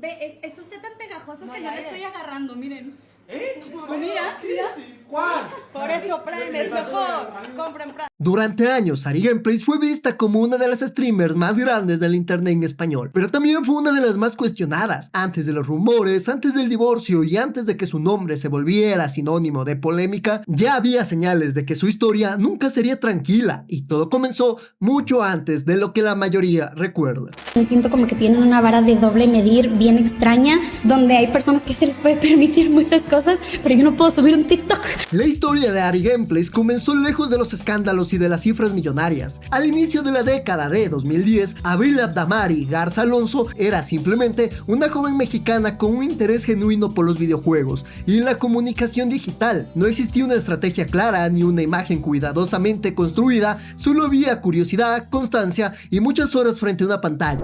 Ve, esto está tan pegajoso que no le estoy agarrando, miren. Mira. ¿Cuál? Por eso Prime es mejor. Compren Prime. Durante años, Ari Gameplays fue vista como una de las streamers más grandes del internet en español, pero también fue una de las más cuestionadas. Antes de los rumores, antes del divorcio y antes de que su nombre se volviera sinónimo de polémica, ya había señales de que su historia nunca sería tranquila, y todo comenzó mucho antes de lo que la mayoría recuerda. Me siento como que tienen una vara de doble medir bien extraña, donde hay personas que se les puede permitir muchas cosas, pero yo no puedo subir un TikTok. La historia de Ari Gameplays comenzó lejos de los escándalos y de las cifras millonarias. Al inicio de la década de 2010, Abril Abdamari Garza Alonso era simplemente una joven mexicana con un interés genuino por los videojuegos y la comunicación digital. No existía una estrategia clara ni una imagen cuidadosamente construida, solo había curiosidad, constancia y muchas horas frente a una pantalla.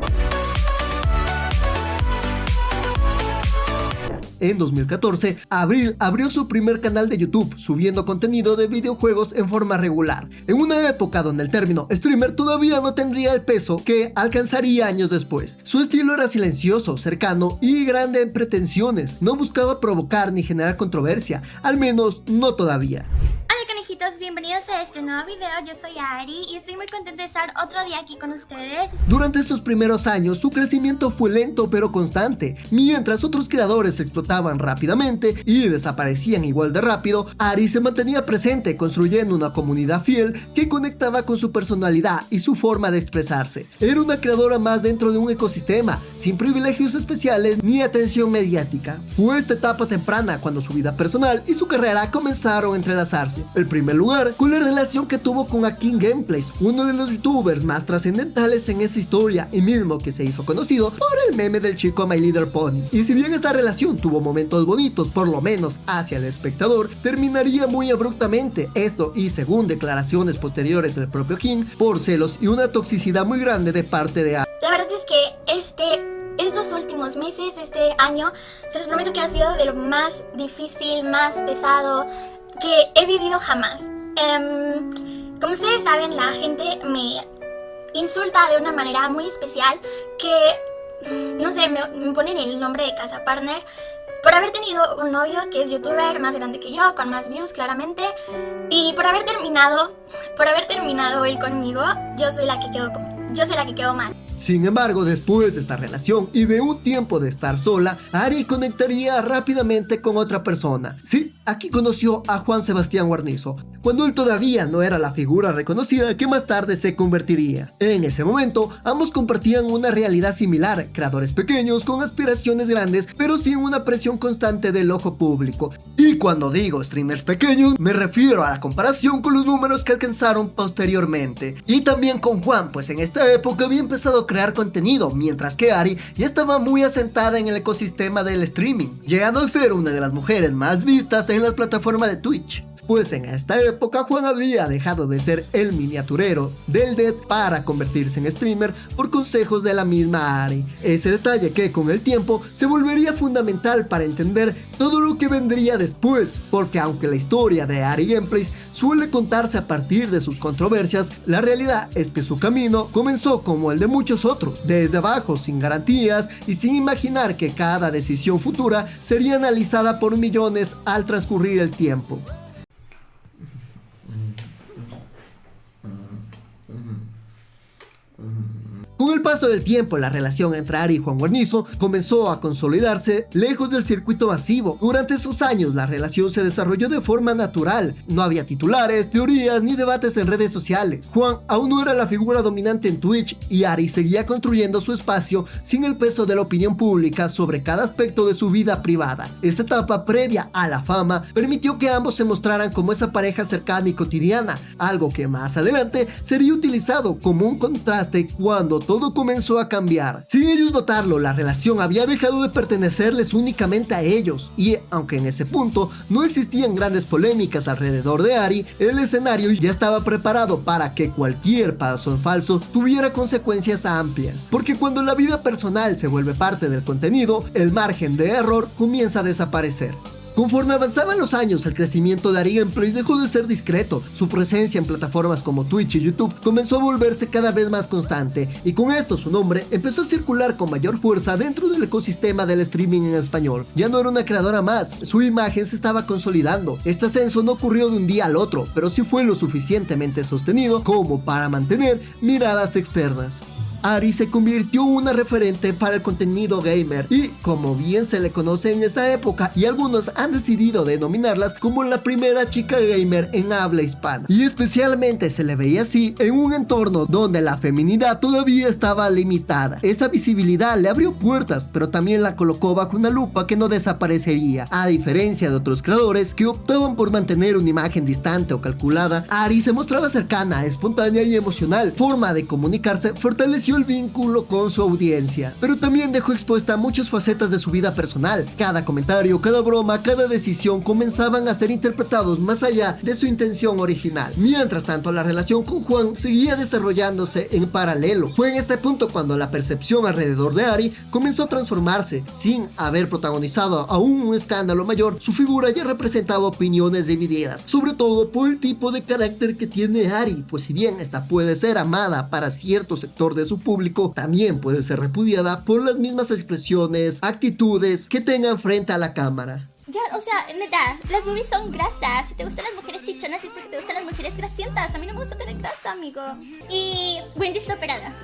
En 2014, Abril abrió su primer canal de YouTube, subiendo contenido de videojuegos en forma regular, en una época donde el término streamer todavía no tendría el peso que alcanzaría años después. Su estilo era silencioso, cercano y grande en pretensiones. No buscaba provocar ni generar controversia, al menos no todavía. Hola conejitos, bienvenidos a este nuevo video. Yo soy Ari y estoy muy contenta de estar otro día aquí con ustedes. Durante estos primeros años, su crecimiento fue lento pero constante. Mientras otros creadores explotaban rápidamente y desaparecían igual de rápido, Ari se mantenía presente, construyendo una comunidad fiel que conectaba con su personalidad y su forma de expresarse. Era una creadora más dentro de un ecosistema, sin privilegios especiales ni atención mediática. Fue esta etapa temprana cuando su vida personal y su carrera comenzaron a entrelazarse. El primer lugar con la relación que tuvo con Akin Gameplays, uno de los youtubers más trascendentales en esa historia y mismo que se hizo conocido por el meme del chico My Little Pony. Y si bien esta relación tuvo momentos bonitos, por lo menos hacia el espectador, terminaría muy abruptamente. Esto y según declaraciones posteriores del propio King, por celos y una toxicidad muy grande de parte de Ari. La verdad es que estos últimos meses, este año, se los prometo que ha sido de lo más difícil, más pesado que he vivido jamás. Como ustedes saben, la gente me insulta de una manera muy especial que, no sé, me ponen el nombre de casa partner por haber tenido un novio que es youtuber más grande que yo, con más views claramente, y por haber terminado él conmigo. Yo soy la que quedó mal. Sin embargo, después de esta relación y de un tiempo de estar sola, Ari conectaría rápidamente con otra persona. Sí, aquí conoció a Juan Sebastián Guarnizo, cuando él todavía no era la figura reconocida que más tarde se convertiría. En ese momento, ambos compartían una realidad similar, creadores pequeños con aspiraciones grandes, pero sin una presión constante del ojo público. Y cuando digo streamers pequeños, me refiero a la comparación con los números que alcanzaron posteriormente. Y también con Juan, pues en esta época había empezado a crear contenido, mientras que Ari ya estaba muy asentada en el ecosistema del streaming, llegando a ser una de las mujeres más vistas en la plataforma de Twitch. Pues en esta época Juan había dejado de ser el miniaturero del Dead para convertirse en streamer por consejos de la misma Ari. Ese detalle que con el tiempo se volvería fundamental para entender todo lo que vendría después, porque aunque la historia de Ari Gameplays suele contarse a partir de sus controversias, la realidad es que su camino comenzó como el de muchos otros, desde abajo, sin garantías y sin imaginar que cada decisión futura sería analizada por millones al transcurrir el tiempo. Con el paso del tiempo, la relación entre Ari y Juan Guarnizo comenzó a consolidarse lejos del circuito masivo. Durante esos años, la relación se desarrolló de forma natural. No había titulares, teorías ni debates en redes sociales. Juan aún no era la figura dominante en Twitch y Ari seguía construyendo su espacio sin el peso de la opinión pública sobre cada aspecto de su vida privada. Esta etapa previa a la fama permitió que ambos se mostraran como esa pareja cercana y cotidiana, algo que más adelante sería utilizado como un contraste cuando todo comenzó a cambiar. Sin ellos notarlo, la relación había dejado de pertenecerles únicamente a ellos, y aunque en ese punto no existían grandes polémicas alrededor de Ari, el escenario ya estaba preparado para que cualquier paso en falso tuviera consecuencias amplias. Porque cuando la vida personal se vuelve parte del contenido, el margen de error comienza a desaparecer. Conforme avanzaban los años, el crecimiento de Ari Gameplays dejó de ser discreto. Su presencia en plataformas como Twitch y YouTube comenzó a volverse cada vez más constante, y con esto su nombre empezó a circular con mayor fuerza dentro del ecosistema del streaming en español. Ya no era una creadora más, su imagen se estaba consolidando. Este ascenso no ocurrió de un día al otro, pero sí fue lo suficientemente sostenido como para mantener miradas externas. Ari se convirtió en una referente para el contenido gamer y, como bien se le conoce en esa época, y algunos han decidido denominarlas como la primera chica gamer en habla hispana, y especialmente se le veía así en un entorno donde la feminidad todavía estaba limitada. Esa visibilidad le abrió puertas, pero también la colocó bajo una lupa que no desaparecería. A diferencia de otros creadores que optaban por mantener una imagen distante o calculada, Ari se mostraba cercana, espontánea y emocional. Forma de comunicarse fortaleció el vínculo con su audiencia, pero también dejó expuesta muchas facetas de su vida personal. Cada comentario, cada broma, cada decisión comenzaban a ser interpretados más allá de su intención original. Mientras tanto, la relación con Juan seguía desarrollándose en paralelo. Fue en este punto cuando la percepción alrededor de Ari comenzó a transformarse. Sin haber protagonizado aún un escándalo mayor, su figura ya representaba opiniones divididas, sobre todo por el tipo de carácter que tiene Ari, pues si bien esta puede ser amada para cierto sector de su público, también puede ser repudiada por las mismas expresiones, actitudes que tengan frente a la cámara. Ya, o sea, neta, las boobies son grasas. Si te gustan las mujeres chichonas es porque te gustan las mujeres grasientas. A mí no me gusta tener grasa, amigo. Y Wendy está operada.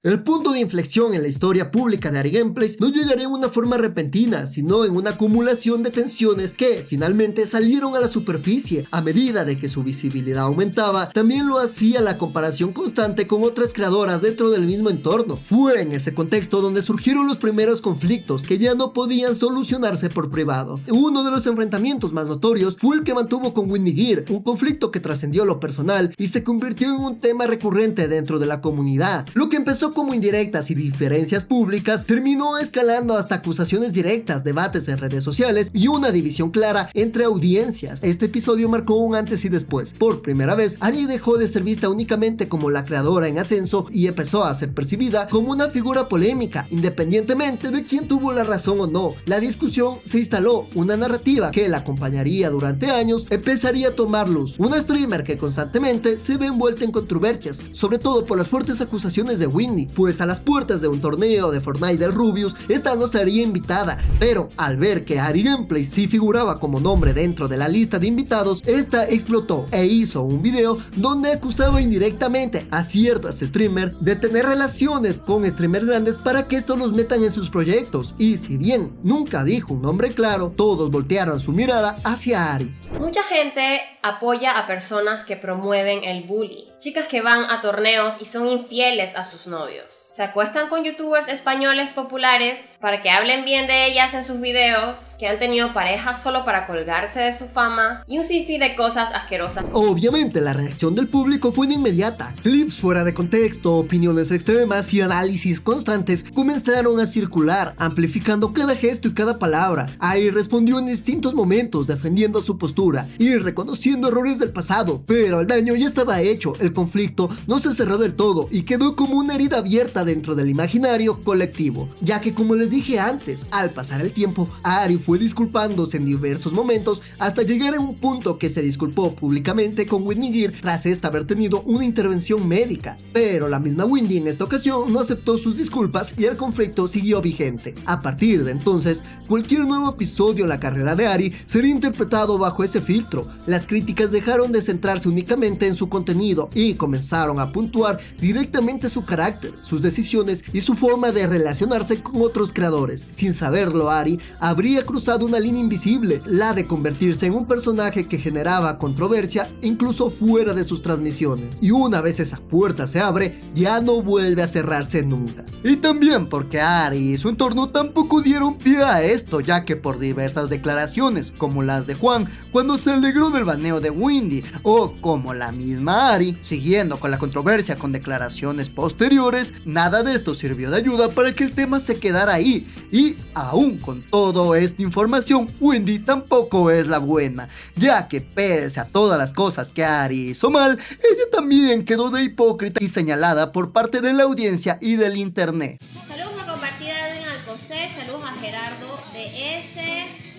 El punto de inflexión en la historia pública de Ari Gameplays no llegaría en una forma repentina, sino en una acumulación de tensiones que finalmente salieron a la superficie. A medida de que su visibilidad aumentaba, también lo hacía la comparación constante con otras creadoras dentro del mismo entorno. Fue en ese contexto donde surgieron los primeros conflictos que ya no podían solucionarse por privado. Uno de los enfrentamientos más notorios fue el que mantuvo con Windy Gear, un conflicto que trascendió lo personal y se convirtió en un tema recurrente dentro de la comunidad. Lo que empezó como indirectas y diferencias públicas terminó escalando hasta acusaciones directas, debates en redes sociales y una división clara entre audiencias. Este episodio marcó un antes y después. Por primera vez, Ari dejó de ser vista únicamente como la creadora en ascenso y empezó a ser percibida como una figura polémica, independientemente de quién tuvo la razón o no. La discusión se instaló, una narrativa que la acompañaría durante años empezaría a tomar luz. Una streamer que constantemente se ve envuelta en controversias, sobre todo por las fuertes acusaciones de Windy, pues a las puertas de un torneo de Fortnite del Rubius, esta no sería invitada, pero al ver que Ari Gameplays sí figuraba como nombre dentro de la lista de invitados, esta explotó e hizo un video donde acusaba indirectamente a ciertas streamers de tener relaciones con streamers grandes para que estos los metan en sus proyectos, y si bien nunca dijo un nombre claro, todos voltearon su mirada hacia Ari. Mucha gente apoya a personas que promueven el bullying. Chicas que van a torneos y son infieles a sus novios. Se acuestan con youtubers españoles populares para que hablen bien de ellas en sus videos, que han tenido parejas solo para colgarse de su fama y un sinfín de cosas asquerosas. Obviamente la reacción del público fue inmediata. Clips fuera de contexto, opiniones extremas y análisis constantes comenzaron a circular, amplificando cada gesto y cada palabra. Ari respondió en distintos momentos defendiendo su postura y reconociendo errores del pasado, pero el daño ya estaba hecho. El conflicto no se cerró del todo y quedó como una herida abierta dentro del imaginario colectivo, ya que, como les dije antes, al pasar el tiempo, Ari fue disculpándose en diversos momentos hasta llegar a un punto que se disculpó públicamente con Windy Gear tras esta haber tenido una intervención médica, pero la misma Windy en esta ocasión no aceptó sus disculpas y el conflicto siguió vigente. A partir de entonces, cualquier nuevo episodio en la carrera de Ari sería interpretado bajo ese filtro. Las críticas dejaron de centrarse únicamente en su contenido y comenzaron a puntuar directamente su carácter, sus decisiones y su forma de relacionarse con otros creadores. Sin saberlo, Ari habría cruzado una línea invisible, la de convertirse en un personaje que generaba controversia incluso fuera de sus transmisiones. Y una vez esa puerta se abre, ya no vuelve a cerrarse nunca. Y también porque Ari y su entorno tampoco dieron pie a esto, ya que por diversas declaraciones, como las de Juan cuando se alegró del baneo de Windy, o como la misma Ari, siguiendo con la controversia con declaraciones posteriores, nada de esto sirvió de ayuda para que el tema se quedara ahí. Y aún con toda esta información, Windy tampoco es la buena, ya que pese a todas las cosas que Ari hizo mal, ella también quedó de hipócrita y señalada por parte de la audiencia y del internet. Saludos a Compartida Edwin Alcocer, saludos a Gerardo DS,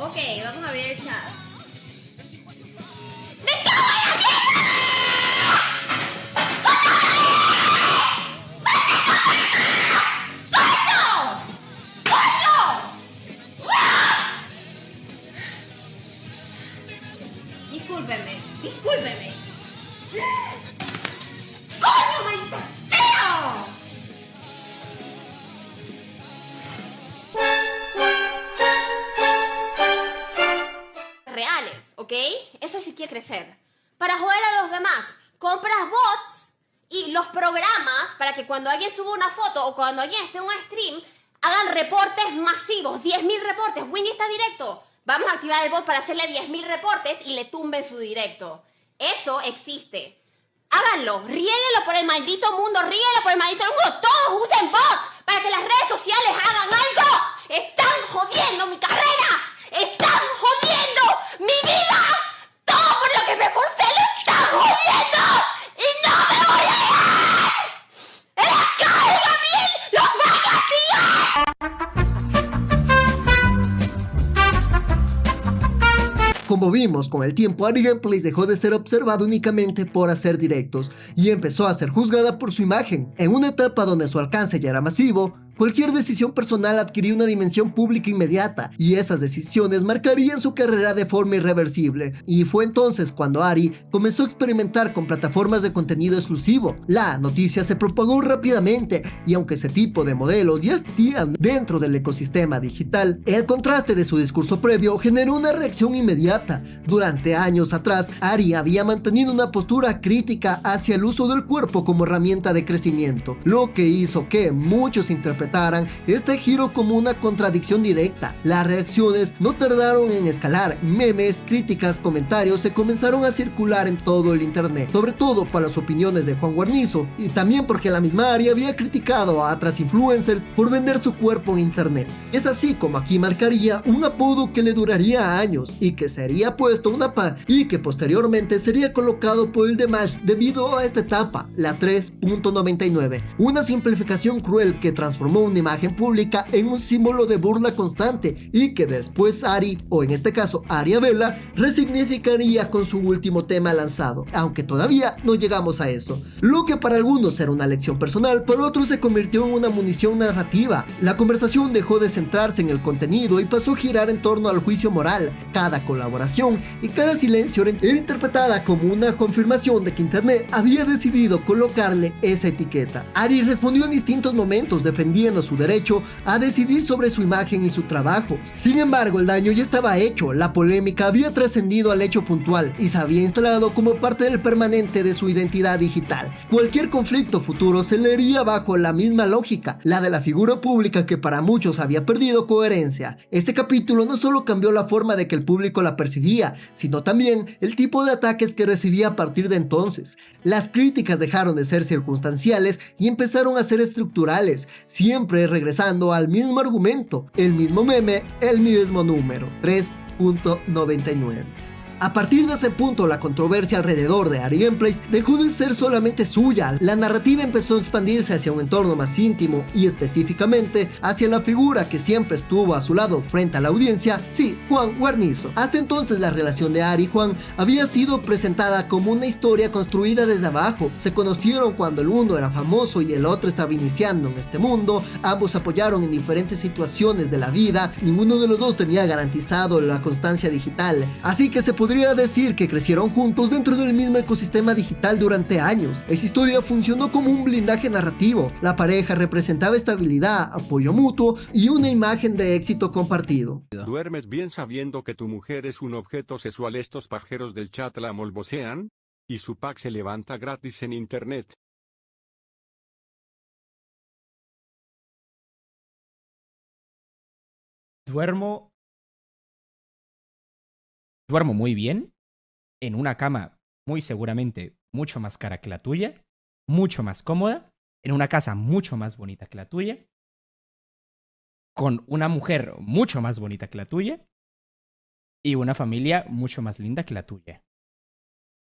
Ok, vamos a abrir el chat. Discúlpeme, discúlpeme. ¡Coño, maldito feo! Reales, ¿ok? Eso sí quiere crecer. Para joder a los demás, compras bots y los programas para que cuando alguien suba una foto o cuando alguien esté en un stream, hagan reportes masivos, 10.000 reportes. Winnie está directo. Vamos a activar el bot para hacerle 10.000 reportes y le tumben su directo. Eso existe. Háganlo, riéguenlo por el maldito mundo, riéguenlo por el maldito mundo. Todos usen bots para que las redes sociales hagan algo. Están jodiendo mi carrera. Están jodiendo mi vida. Todo por lo que me forcé lo están jodiendo. Y no me voy a ir. ¡En la cara de Gabriel los va a castigar! Como vimos con el tiempo, Ari Gameplays dejó de ser observado únicamente por hacer directos y empezó a ser juzgada por su imagen. En una etapa donde su alcance ya era masivo, cualquier decisión personal adquiría una dimensión pública inmediata y esas decisiones marcarían su carrera de forma irreversible. Y fue entonces cuando Ari comenzó a experimentar con plataformas de contenido exclusivo. La noticia se propagó rápidamente y aunque ese tipo de modelos ya existían dentro del ecosistema digital, el contraste de su discurso previo generó una reacción inmediata. Durante años atrás, Ari había mantenido una postura crítica hacia el uso del cuerpo como herramienta de crecimiento, lo que hizo que muchos interpretaran este giro como una contradicción directa. Las reacciones no tardaron en escalar, memes, críticas, comentarios se comenzaron a circular en todo el internet, sobre todo para las opiniones de Juan Guarnizo, y también porque la misma Ari había criticado a otras influencers por vender su cuerpo en internet. Es así como aquí marcaría un apodo que le duraría años y que sería puesto una y que posteriormente sería colocado por el Demash debido a esta etapa, la 3.99, una simplificación cruel que transformó una imagen pública en un símbolo de burla constante y que después Ari, o en este caso Ariabella, resignificaría con su último tema lanzado, aunque todavía no llegamos a eso. Lo que para algunos era una lección personal, para otros se convirtió en una munición narrativa. La conversación dejó de centrarse en el contenido y pasó a girar en torno al juicio moral. Cada colaboración y cada silencio era interpretada como una confirmación de que internet había decidido colocarle esa etiqueta. Ari respondió en distintos momentos defendiendo su derecho a decidir sobre su imagen y su trabajo. Sin embargo, el daño ya estaba hecho, la polémica había trascendido al hecho puntual y se había instalado como parte del permanente de su identidad digital. Cualquier conflicto futuro se leería bajo la misma lógica, la de la figura pública que para muchos había perdido coherencia. Este capítulo no solo cambió la forma de que el público la percibía, sino también el tipo de ataques que recibía a partir de entonces. Las críticas dejaron de ser circunstanciales y empezaron a ser estructurales, siempre regresando al mismo argumento, el mismo meme, el mismo número, 3.99. A partir de ese punto, la controversia alrededor de Ari Gameplays dejó de ser solamente suya. La narrativa empezó a expandirse hacia un entorno más íntimo y específicamente hacia la figura que siempre estuvo a su lado frente a la audiencia, sí, Juan Guarnizo. Hasta entonces la relación de Ari y Juan había sido presentada como una historia construida desde abajo. Se conocieron cuando el uno era famoso y el otro estaba iniciando en este mundo. Ambos apoyaron en diferentes situaciones de la vida. Ninguno de los dos tenía garantizado la constancia digital, así que se podría decir que crecieron juntos dentro del mismo ecosistema digital durante años. Esa historia funcionó como un blindaje narrativo. La pareja representaba estabilidad, apoyo mutuo y una imagen de éxito compartido. ¿Duermes bien sabiendo que tu mujer es un objeto sexual? Estos pajeros del chat la molbosean y su pack se levanta gratis en internet. Duermo muy bien, en una cama muy seguramente mucho más cara que la tuya, mucho más cómoda, en una casa mucho más bonita que la tuya, con una mujer mucho más bonita que la tuya y una familia mucho más linda que la tuya.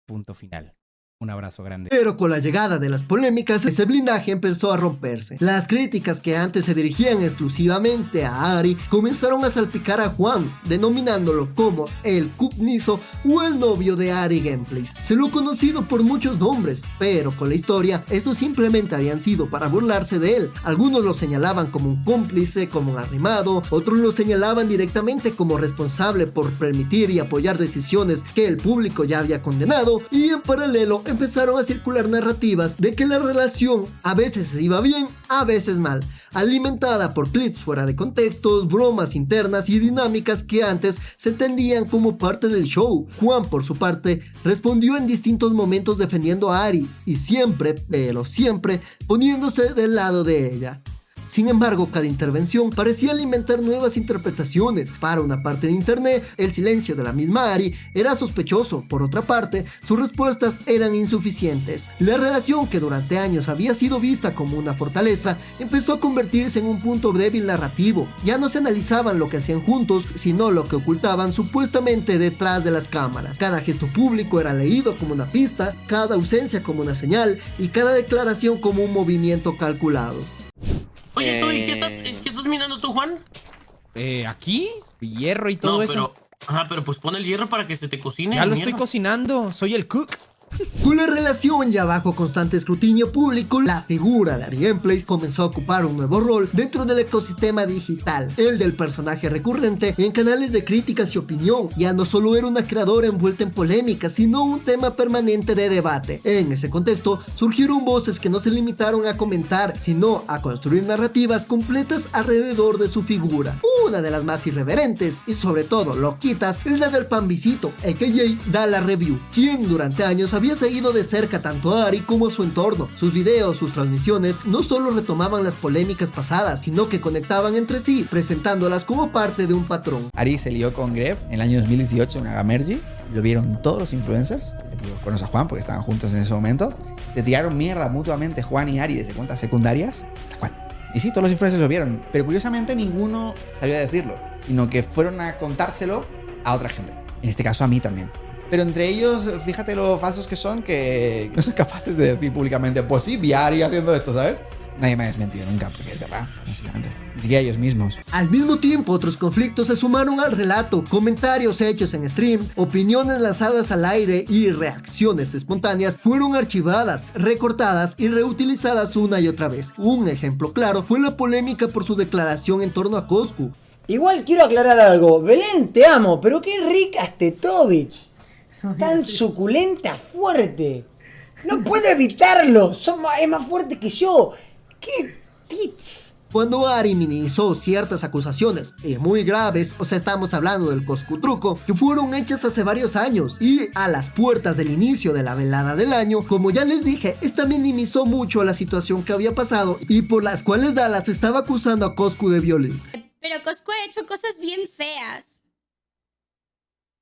Punto final. Un abrazo grande. Pero con la llegada de las polémicas, ese blindaje empezó a romperse. Las críticas que antes se dirigían exclusivamente a Ari comenzaron a salpicar a Juan, denominándolo como el Cucnizo o el novio de Ari Gameplays. Se lo ha conocido por muchos nombres, pero con la historia, estos simplemente habían sido para burlarse de él. Algunos lo señalaban como un cómplice, como un arrimado, otros lo señalaban directamente como responsable por permitir y apoyar decisiones que el público ya había condenado, y en paralelo empezaron a circular narrativas de que la relación a veces se iba bien, a veces mal, alimentada por clips fuera de contextos, bromas internas y dinámicas que antes se entendían como parte del show. Juan, por su parte, respondió en distintos momentos defendiendo a Ari y siempre, pero siempre, poniéndose del lado de ella. Sin embargo, cada intervención parecía alimentar nuevas interpretaciones. Para una parte de internet, el silencio de la misma Ari era sospechoso. Por otra parte, sus respuestas eran insuficientes. La relación, que durante años había sido vista como una fortaleza, empezó a convertirse en un punto débil narrativo. Ya no se analizaban lo que hacían juntos, sino lo que ocultaban supuestamente detrás de las cámaras. Cada gesto público era leído como una pista, cada ausencia como una señal y cada declaración como un movimiento calculado. Oye, ¿tú y qué estás mirando tú, Juan? ¿Aquí? Hierro y todo eso. Pero pues pon el hierro para que se te cocine. Ya lo estoy cocinando, soy el cook. Con la relación ya bajo constante escrutinio público, la figura de Ari Gameplays comenzó a ocupar un nuevo rol dentro del ecosistema digital, el del personaje recurrente en canales de críticas y opinión. Ya no solo era una creadora envuelta en polémicas, sino un tema permanente de debate. En ese contexto, surgieron voces que no se limitaron a comentar, sino a construir narrativas completas alrededor de su figura. Una de las más irreverentes y sobre todo loquitas es la del Pambisito, a.k.a. Dala Review, quien durante años había seguido de cerca tanto a Ari como a su entorno. Sus videos, sus transmisiones no solo retomaban las polémicas pasadas, sino que conectaban entre sí, presentándolas como parte de un patrón. Ari se lió con Gref en el año 2018 en Agamergy, lo vieron todos los influencers, conoce a Juan porque estaban juntos en ese momento, se tiraron mierda mutuamente Juan y Ari desde cuentas secundarias, y sí, todos los influencers lo vieron, pero curiosamente ninguno salió a decirlo, sino que fueron a contárselo a otra gente, en este caso a mí también. Pero entre ellos, fíjate lo falsos que son, que no son capaces de decir públicamente, pues sí, vi a Ari haciendo esto, ¿sabes? Nadie me ha desmentido nunca, porque es verdad, básicamente. Ni siquiera ellos mismos. Al mismo tiempo, otros conflictos se sumaron al relato. Comentarios hechos en stream, opiniones lanzadas al aire y reacciones espontáneas fueron archivadas, recortadas y reutilizadas una y otra vez. Un ejemplo claro fue la polémica por su declaración en torno a Coscu. Igual quiero aclarar algo. Belén, te amo, pero qué rica es Tetovich. Tan suculenta, fuerte. No puedo evitarlo. Es más fuerte que yo. ¡Qué tits! Cuando Ari minimizó ciertas acusaciones muy graves, o sea, estamos hablando del Coscutruco, que fueron hechas hace varios años y a las puertas del inicio de la velada del año, como ya les dije, esta minimizó mucho la situación que había pasado y por las cuales Dallas estaba acusando a Coscu de violín. Pero Coscu ha hecho cosas bien feas.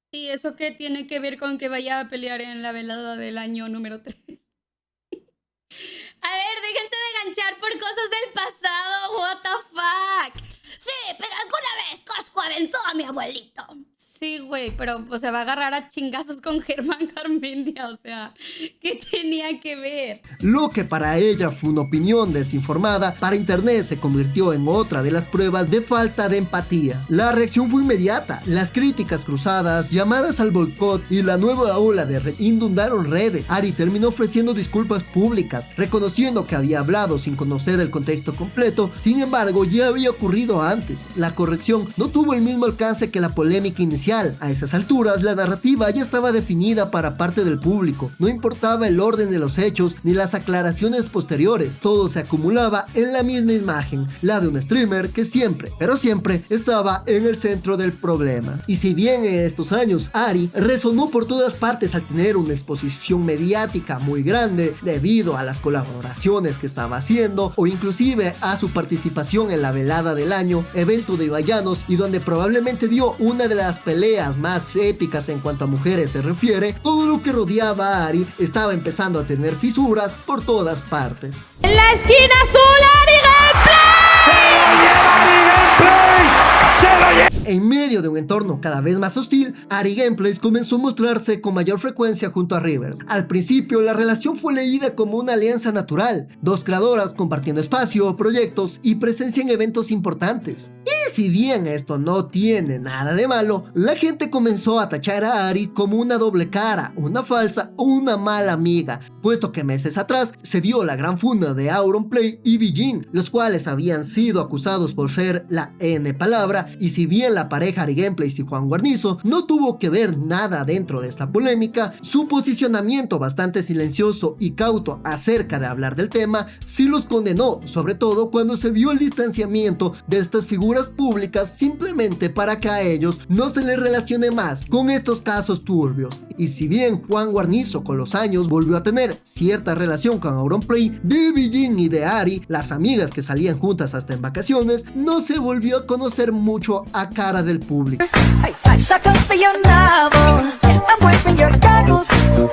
¿Y eso qué tiene que ver con que vaya a pelear en la velada del año número 3? A ver, déjense de enganchar por cosas del pasado, what the fuck. Sí, pero alguna vez Coscu aventó a mi abuelito. Sí, güey, pero pues se va a agarrar a chingazos con Germán Garmendia, o sea, ¿qué tenía que ver? Lo que para ella fue una opinión desinformada, para internet se convirtió en otra de las pruebas de falta de empatía. La reacción fue inmediata, las críticas cruzadas, llamadas al boicot y la nueva ola de inundaron redes. Ari terminó ofreciendo disculpas públicas, reconociendo que había hablado sin conocer el contexto completo. Sin embargo, ya había ocurrido antes. La corrección no tuvo el mismo alcance que la polémica inicial. A esas alturas, la narrativa ya estaba definida para parte del público. No importaba el orden de los hechos ni las aclaraciones posteriores. Todo se acumulaba en la misma imagen, la de un streamer que siempre, pero siempre, estaba en el centro del problema. Y si bien en estos años Ari resonó por todas partes al tener una exposición mediática muy grande debido a las colaboraciones que estaba haciendo o inclusive a su participación en la velada del año, evento de Ibayanos, y donde probablemente dio una de las peleas más épicas en cuanto a mujeres se refiere, todo lo que rodeaba a Ari estaba empezando a tener fisuras por todas partes. En la esquina azul, Ari Gameplays. ¡Se lo lleva Ari Gameplays! ¡Se lo lleva! En medio de un entorno cada vez más hostil, Ari Gameplays comenzó a mostrarse con mayor frecuencia junto a Rivers. Al principio, la relación fue leída como una alianza natural, dos creadoras compartiendo espacio, proyectos y presencia en eventos importantes. Y si bien esto no tiene nada de malo, la gente comenzó a tachar a Ari como una doble cara, una falsa o una mala amiga, puesto que meses atrás se dio la gran funda de Auronplay y Bijin, los cuales habían sido acusados por ser la N palabra, y si bien la pareja Ari Gameplays y Juan Guarnizo no tuvo que ver nada dentro de esta polémica, su posicionamiento bastante silencioso y cauto acerca de hablar del tema sí los condenó, sobre todo cuando se vio el distanciamiento de estas figuras públicas simplemente para que a ellos no se les relacione más con estos casos turbios. Y si bien Juan Guarnizo con los años volvió a tener cierta relación con Auronplay, de Bijin y de Ari, las amigas que salían juntas hasta en vacaciones, no se volvió a conocer mucho a cara del público.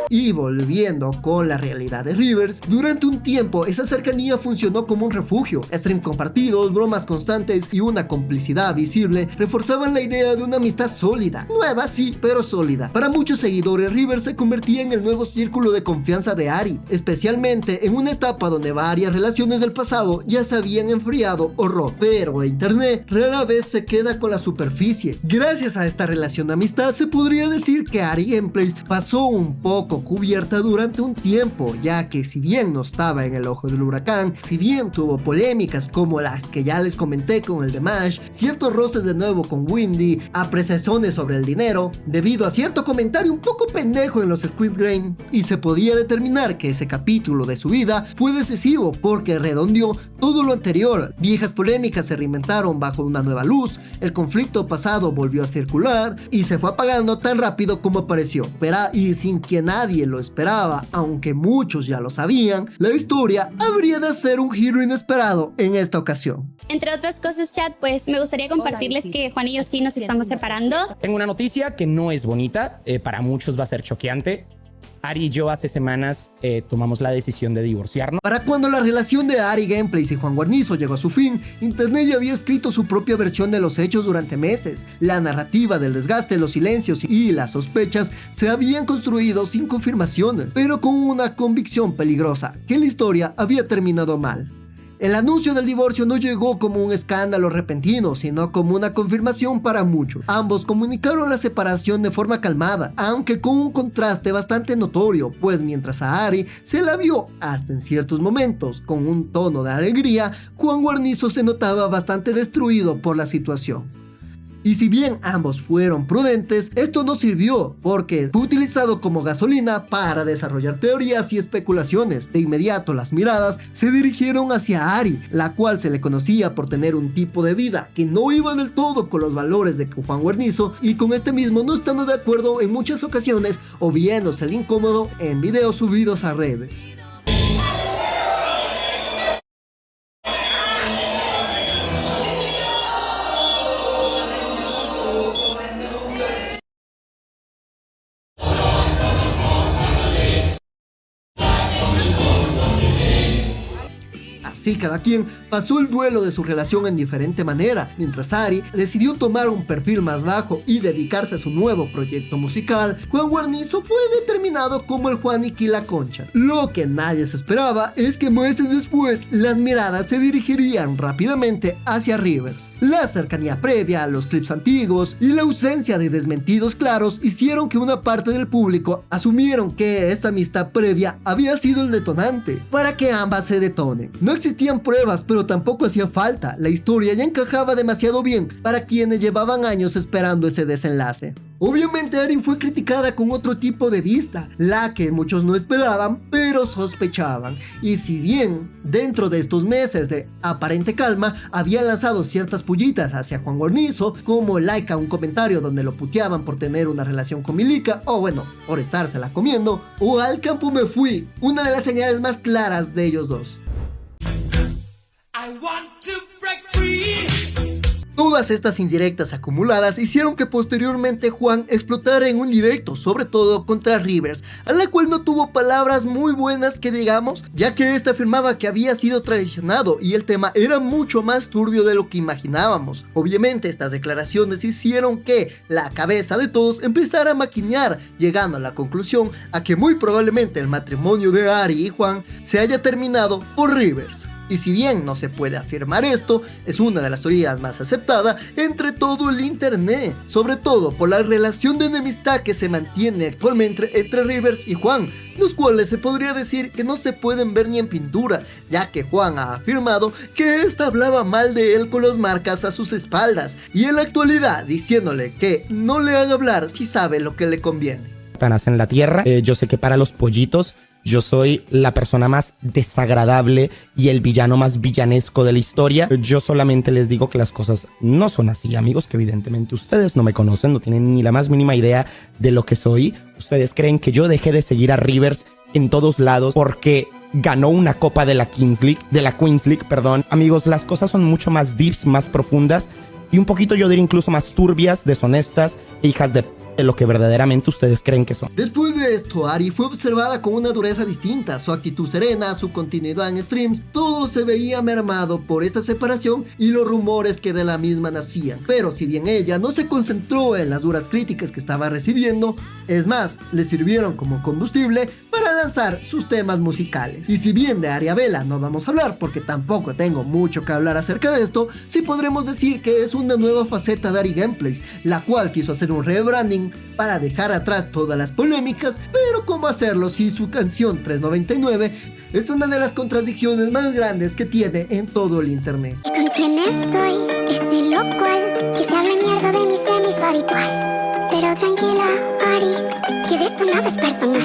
Y volviendo con la realidad de Rivers, durante un tiempo esa cercanía funcionó como un refugio. Stream compartidos, bromas constantes y una complicidad visible reforzaban la idea de una amistad sólida. Nueva sí, pero sólida. Para muchos seguidores, Rivers se convertía en el nuevo círculo de confianza de Ari, especialmente en una etapa donde varias relaciones del pasado ya se habían enfriado o roto. Pero internet rara vez se queda con la superficie. Gracias a esta relación de amistad se podría decir que Ari Gameplays pasó un poco cubierta durante un tiempo, ya que si bien no estaba en el ojo del huracán, si bien tuvo polémicas como las que ya les comenté con el de Mash, ciertos roces de nuevo con Windy, apreciaciones sobre el dinero, debido a cierto comentario un poco pendejo en los Squid Game, y se podía determinar que ese capítulo de su vida fue decisivo porque redondeó todo lo anterior. Viejas polémicas se reinventaron bajo una nueva luz, el conflicto pasado volvió a circular y se fue apagando tan rápido como apareció. Y sin que nadie lo esperaba, aunque muchos ya lo sabían, la historia habría de hacer un giro inesperado en esta ocasión. Entre otras cosas, chat, pues me gustaría compartirles que Juan y yo sí nos estamos separando. Tengo una noticia que no es bonita, para muchos va a ser choqueante. Ari y yo hace semanas tomamos la decisión de divorciarnos. Para cuando la relación de Ari Gameplays y Juan Guarnizo llegó a su fin, internet ya había escrito su propia versión de los hechos durante meses. La narrativa del desgaste, los silencios y las sospechas se habían construido sin confirmaciones, pero con una convicción peligrosa, que la historia había terminado mal. El anuncio del divorcio no llegó como un escándalo repentino, sino como una confirmación para muchos. Ambos comunicaron la separación de forma calmada, aunque con un contraste bastante notorio, pues mientras a Ari se la vio, hasta en ciertos momentos, con un tono de alegría, Juan Guarnizo se notaba bastante destruido por la situación. Y si bien ambos fueron prudentes, esto no sirvió porque fue utilizado como gasolina para desarrollar teorías y especulaciones. De inmediato las miradas se dirigieron hacia Ari, la cual se le conocía por tener un tipo de vida que no iba del todo con los valores de Juan Guarnizo, y con este mismo no estando de acuerdo en muchas ocasiones o viéndose el incómodo en videos subidos a redes. Así cada quien pasó el duelo de su relación en diferente manera, mientras Ari decidió tomar un perfil más bajo y dedicarse a su nuevo proyecto musical. Juan Guarnizo fue determinado como el Juaniqui la Concha. Lo que nadie se esperaba es que meses después las miradas se dirigirían rápidamente hacia Rivers. La cercanía previa, los clips antiguos y la ausencia de desmentidos claros hicieron que una parte del público asumieron que esta amistad previa había sido el detonante para que ambas se detonen. No existían pruebas, pero tampoco hacía falta. La historia ya encajaba demasiado bien para quienes llevaban años esperando ese desenlace. Obviamente Ari fue criticada con otro tipo de vista, la que muchos no esperaban, pero sospechaban. Y si bien dentro de estos meses de aparente calma había lanzado ciertas pullitas hacia Juan Guarnizo, como like a un comentario donde lo puteaban por tener una relación con Milica, o bueno, por estársela comiendo, o al campo me fui, una de las señales más claras de ellos dos. Todas estas indirectas acumuladas hicieron que posteriormente Juan explotara en un directo, sobre todo contra Rivers, a la cual no tuvo palabras muy buenas que digamos, ya que esta afirmaba que había sido traicionado y el tema era mucho más turbio de lo que imaginábamos. Obviamente estas declaraciones hicieron que la cabeza de todos empezara a maquinear, llegando a la conclusión a que muy probablemente el matrimonio de Ari y Juan se haya terminado por Rivers. Y si bien no se puede afirmar esto, es una de las teorías más aceptadas entre todo el internet, sobre todo por la relación de enemistad que se mantiene actualmente entre Rivers y Juan, los cuales se podría decir que no se pueden ver ni en pintura, ya que Juan ha afirmado que ésta hablaba mal de él con las marcas a sus espaldas, y en la actualidad diciéndole que no le haga hablar si sabe lo que le conviene. Satanás en la tierra. Yo sé que para los pollitos yo soy la persona más desagradable y el villano más villanesco de la historia. Yo solamente les digo que las cosas no son así, amigos, que evidentemente ustedes no me conocen, no tienen ni la más mínima idea de lo que soy. Ustedes creen que yo dejé de seguir a Rivers en todos lados porque ganó una copa de la Queens League, perdón. Amigos, las cosas son mucho más deeps, más profundas y un poquito, yo diría, incluso más turbias, deshonestas e hijas de lo que verdaderamente ustedes creen que son. Después de esto, Ari fue observada con una dureza distinta, su actitud serena, su continuidad en streams, todo se veía mermado por esta separación y los rumores que de la misma nacían. Pero si bien ella no se concentró en las duras críticas que estaba recibiendo, es más, le sirvieron como combustible para lanzar sus temas musicales. Y si bien de Ariabella no vamos a hablar porque tampoco tengo mucho que hablar acerca de esto, sí podremos decir que es una nueva faceta de Ari Gameplays, la cual quiso hacer un rebranding para dejar atrás todas las polémicas, pero ¿cómo hacerlo si su canción 399 es una de las contradicciones más grandes que tiene en todo el internet? ¿Con quién estoy? Es el locual, que se habla mierda de mí se me hizo habitual. Pero tranquila, Ari, que de esto nada es personal.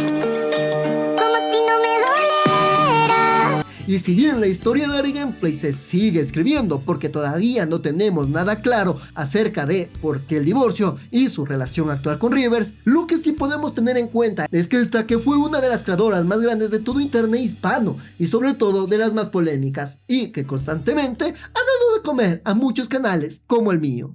Como si no me doliera. Y si bien la historia de Ari Gameplay se sigue escribiendo porque todavía no tenemos nada claro acerca de por qué el divorcio y su relación actual con Rivers, lo que sí podemos tener en cuenta es que esta que fue una de las creadoras más grandes de todo internet hispano y sobre todo de las más polémicas y que constantemente ha dado de comer a muchos canales como el mío.